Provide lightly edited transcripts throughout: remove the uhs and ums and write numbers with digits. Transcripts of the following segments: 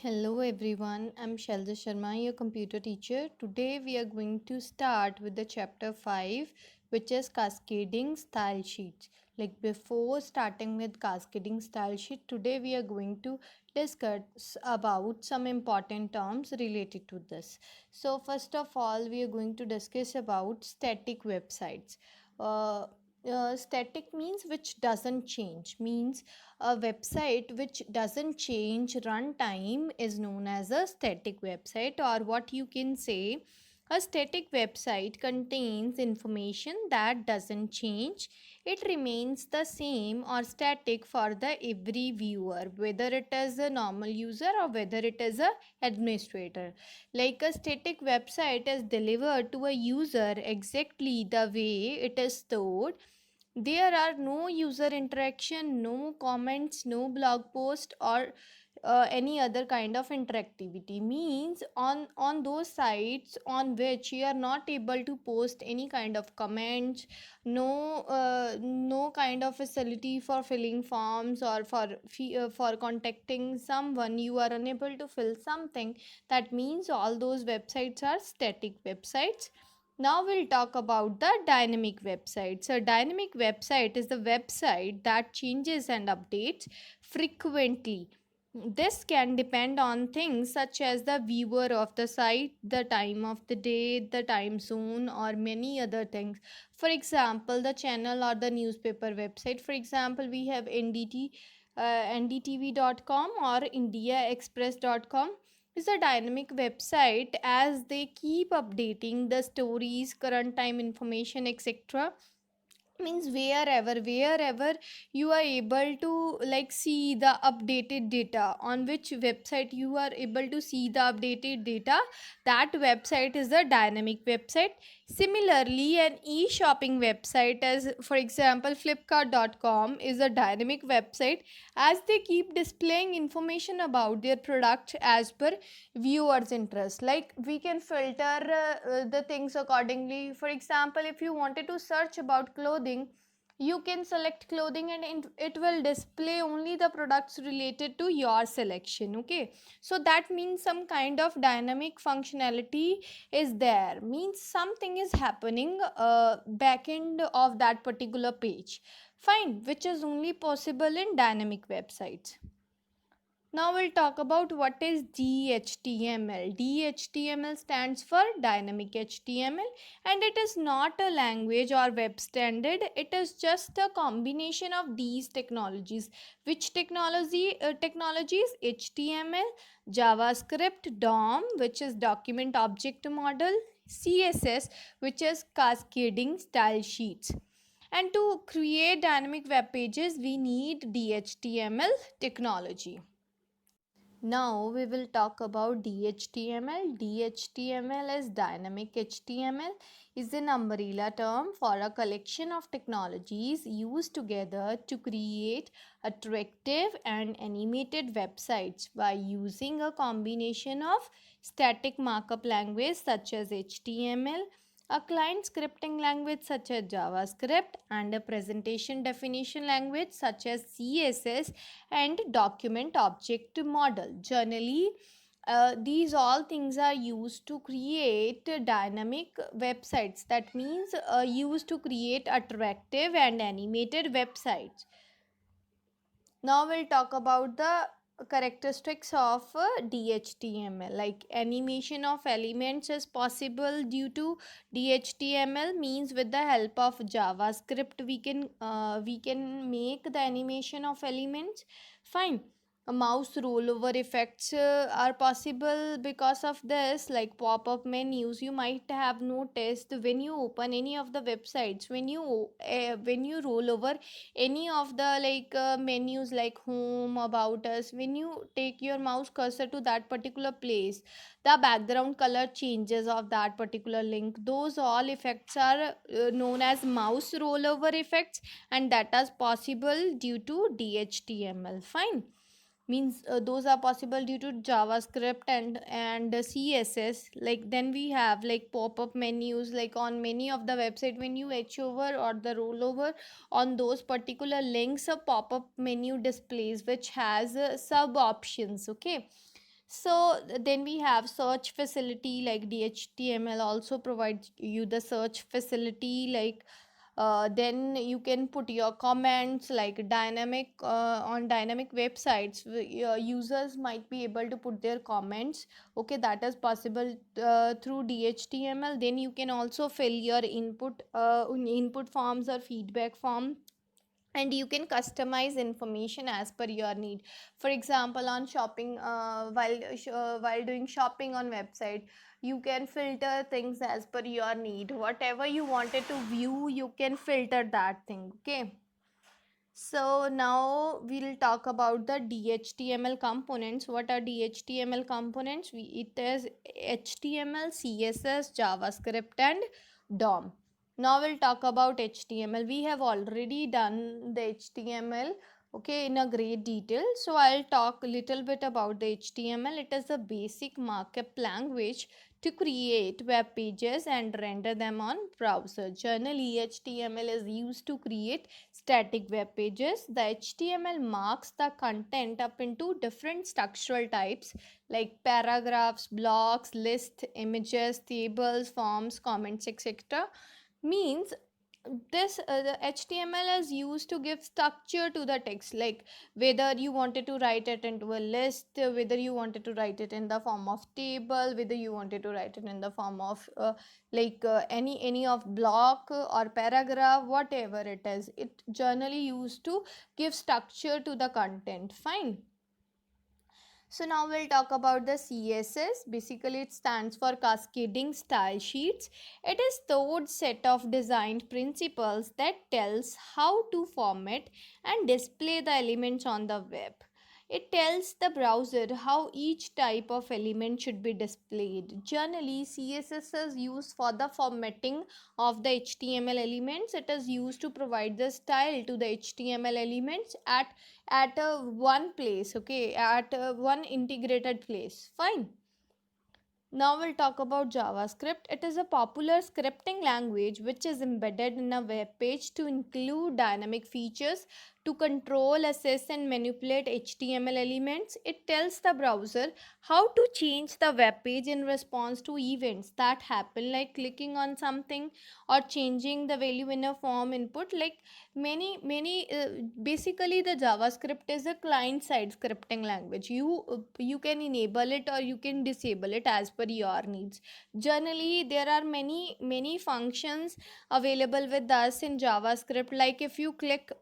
Hello everyone, I'm Shalja Sharma, your computer teacher. Today we are going to start with the chapter 5, which is cascading style sheets. Like before starting with cascading style sheet, today we are going to discuss about some important terms related to this. So first of all, we are going to discuss about static websites. Uh, Static means which doesn't change, means a website which doesn't change runtime is known as a static website, or what you can say, a static website contains information that doesn't change. It remains the same or static for the every viewer, whether it is a normal user or whether it is a administrator. Like a static website is delivered to a user exactly the way it is stored. There are no user interaction, no comments, no blog post, or any other kind of interactivity. Means on those sites on which you are not able to post any kind of comments, no kind of facility for filling forms or for contacting someone, you are unable to fill something. That means all those websites are static websites. Now we'll talk about the dynamic website. So dynamic website is the website that changes and updates frequently. This can depend on things such as the viewer of the site, the time of the day, the time zone, or many other things. For example, the channel or the newspaper website. For example, we have ndtv.com or indiaexpress.com is a dynamic website as they keep updating the stories, current time information, etc. Means wherever you are able to like see the updated data, on which website you are able to see the updated data, that website is a dynamic website. Similarly, an e-shopping website, as for example flipkart.com, is a dynamic website as they keep displaying information about their product as per viewers interest. Like we can filter the things accordingly. For example, if you wanted to search about clothing, you can select clothing and it will display only the products related to your selection. Okay, so that means some kind of dynamic functionality is there, means something is happening back end of that particular page. Fine, which is only possible in dynamic websites. Now we'll talk about what is DHTML. DHTML stands for Dynamic HTML, and it is not a language or web standard. It is just a combination of these technologies. Which technologies? HTML, JavaScript, DOM, which is Document Object Model, CSS, which is Cascading Style Sheets. And to create dynamic web pages, we need DHTML technology. Now we will talk about DHTML. DHTML is Dynamic HTML, is an umbrella term for a collection of technologies used together to create attractive and animated websites by using a combination of static markup language such as HTML, a client scripting language such as JavaScript, and a presentation definition language such as CSS and document object model. Generally, these all things are used to create dynamic websites. That means used to create attractive and animated websites. Now we'll talk about the characteristics of DHTML. Like animation of elements is possible due to DHTML, means with the help of JavaScript we can make the animation of elements. Fine. A mouse rollover effects are possible because of this, like pop-up menus. You might have noticed when you open any of the websites, when you roll over any of the menus like home, about us, when you take your mouse cursor to that particular place, the background color changes of that particular link. Those all effects are known as mouse rollover effects, and that is possible due to DHTML. Fine, means those are possible due to JavaScript and CSS. Like then we have like pop-up menus, like on many of the website, when you edge over or the rollover on those particular links, a pop-up menu displays which has sub options. Okay, So then we have search facility, like DHTML also provides you the search facility, like then you can put your comments, like dynamic on dynamic websites, users might be able to put their comments. Okay, that is possible through DHTML. Then you can also fill your input forms or feedback form, and you can customize information as per your need. For example, on shopping, while doing shopping on website, you can filter things as per your need. Whatever you wanted to view, you can filter that thing. Okay, so now we'll talk about the DHTML components. What are DHTML components? It is HTML, CSS, JavaScript, and DOM. Now we'll talk about HTML. We have already done the HTML, okay, in a great detail. So I'll talk a little bit about the HTML. It is a basic markup language to create web pages and render them on browser. Generally, HTML is used to create static web pages. The HTML marks the content up into different structural types like paragraphs, blocks, lists, images, tables, forms, comments, etc. Means this the HTML is used to give structure to the text, like whether you wanted to write it into a list, whether you wanted to write it in the form of table, whether you wanted to write it in the form of any of block or paragraph, whatever it is, it generally used to give structure to the content. Fine. So now we'll talk about the CSS. Basically, it stands for Cascading Style Sheets. It is third set of design principles that tells how to format and display the elements on the web. It tells the browser how each type of element should be displayed. Generally, CSS is used for the formatting of the HTML elements. It is used to provide the style to the HTML elements at a one place, okay, at one integrated place. Fine. Now we'll talk about JavaScript. It is a popular scripting language which is embedded in a web page to include dynamic features to control, assess, and manipulate HTML elements. It tells the browser how to change the web page in response to events that happen, like clicking on something or changing the value in a form input. Like basically, the JavaScript is a client side scripting language. You can enable it or you can disable it as per your needs. Generally, there are many functions available with us in JavaScript. Like if you click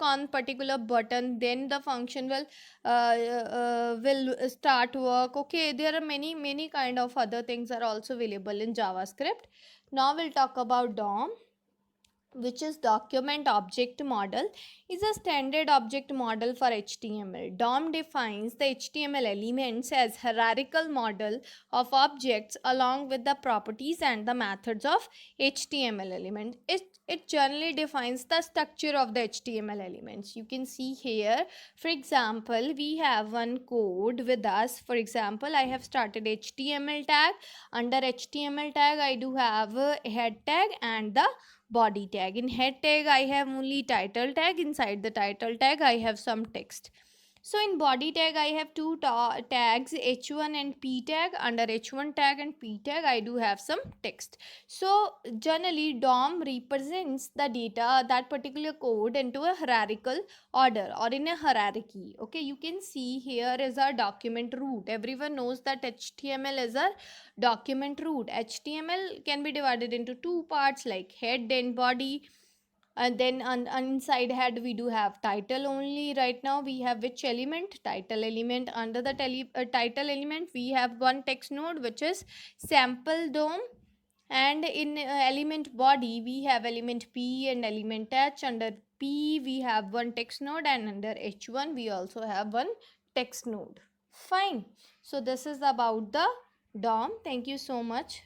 on particular button, then the function will start work. Okay, there are many kind of other things are also available in JavaScript. Now we'll talk about DOM, which is document object model, is a standard object model for HTML. DOM defines the HTML elements as hierarchical model of objects along with the properties and the methods of HTML element. It generally defines the structure of the HTML elements. You can see here, for example, we have one code with us. For example, I have started HTML tag. Under HTML tag, I do have a head tag and the body tag. In head tag, I have only title tag. Inside the title tag, I have some text. So in body tag, I have two tags, h1 and p tag. Under h1 tag and p tag, I do have some text. So generally, DOM represents the data, that particular code, into a hierarchical order or in a hierarchy. Okay, you can see here is our document root. Everyone knows that HTML is a document root. HTML can be divided into two parts, like head and body. And then on inside head, we do have title only. Right now we have which element? Title element. Under the title element, we have one text node, which is sample DOM. And in element body, we have element p and element h. Under p, we have one text node, and under h1, we also have one text node. Fine. So this is about the DOM. Thank you so much.